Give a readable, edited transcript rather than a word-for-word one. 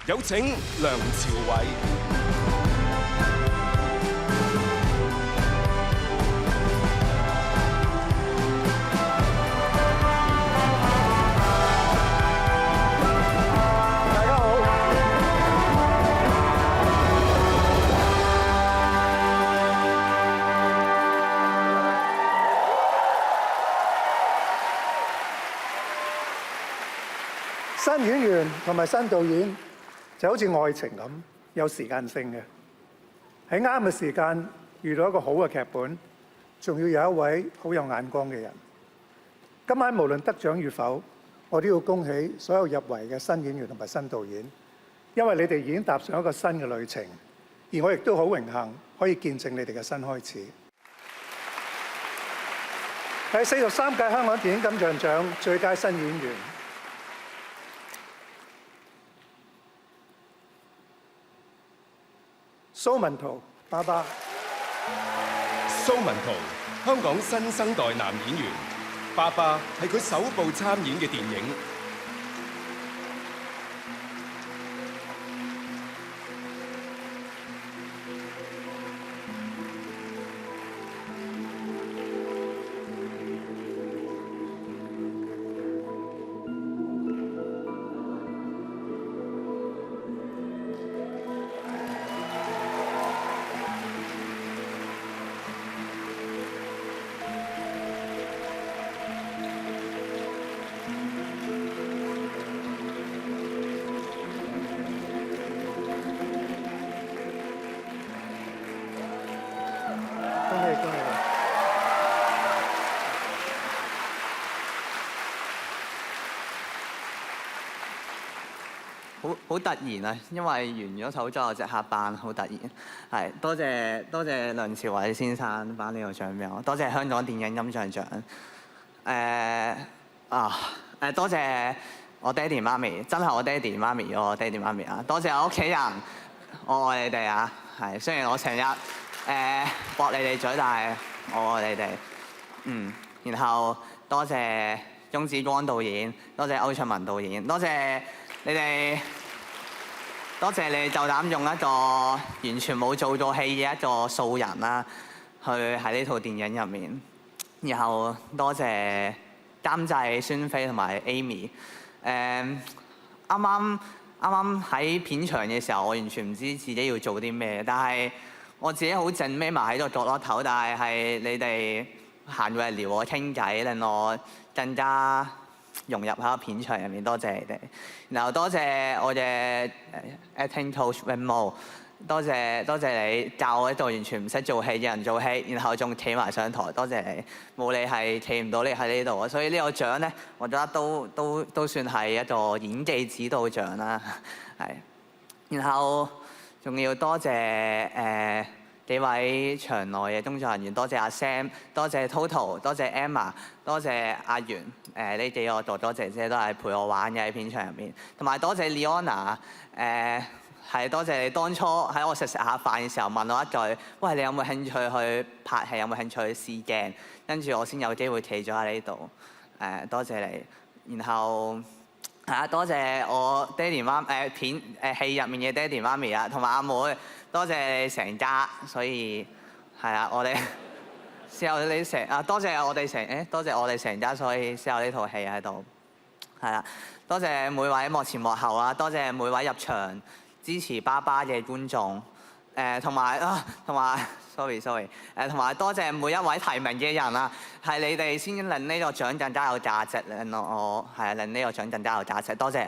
有請梁朝偉。新演員同埋新導演就好似愛情咁，有時間性嘅。喺啱嘅時間遇到一個好嘅劇本，仲要有一位好有眼光嘅人。今晚無論得獎與否，我都要恭喜所有入圍嘅新演員同埋新導演，因為你哋已經踏上一個新嘅旅程，而我亦都好榮幸可以見證你哋嘅新開始。第43屆香港電影金像獎最佳新演員，蘇文濤爸爸。蘇文濤，香港新生代男演員，爸爸係佢首部參演嘅電影。好突然啊！因為完咗手咗我即刻頒，好突然。係多謝梁朝偉先生頒呢個獎俾我，多謝香港電影金像獎。多謝我爹哋媽咪，真係我爹哋媽咪我爹哋媽咪啊！多謝我屋企人，我愛你哋啊！係雖然我成日駁你哋嘴，但係我愛你哋。然後多謝翁子光導演，多謝歐卓文導演，多謝你哋，多謝你哋就膽用一個完全冇做過戲嘅一個素人啦，去喺呢套電影入面。然後多謝監製孫飛同埋 Amy。啱啱喺片場嘅時候，我完全唔知自己要做啲咩，但係我自己好靜孭埋喺個角落頭，但係你哋行過嚟撩我傾偈，令我更加融入喺個片場入面，多謝你哋。然後多謝我嘅 acting coach Wenmo， 多謝你教我一個完全唔識做戲嘅人做戲，然後仲企埋上台，多謝你。冇你係企唔到你喺呢度啊！所以呢個獎咧，我覺得都算係一個演技指導獎啦，係。然後仲要多謝幾位場內嘅工作人員，多謝阿 Sam， 多謝 Toto， 多謝 Emma， 多謝阿元，呢幾個哥哥姐姐都係陪我玩嘅喺片場入面，同埋多謝 Leona， 係多謝你當初喺我食下飯嘅時候問我一句，喂，你有冇興趣去拍戲，有冇興趣去試鏡，跟住我先有機會企咗喺呢度，多謝你。然後多謝我爹哋媽戲入面嘅爹哋媽咪啊，同埋阿妹。多謝你成家，所以係啊，我哋之後你成多謝我哋成家，所以先有呢套戲喺度。係啊，多謝每位幕前幕後啊，多謝每位入場支持爸爸嘅觀眾，同埋同埋多謝每一位提名嘅人啊，係你哋先令呢個獎更加有價值，令呢個獎更加有價值，多謝。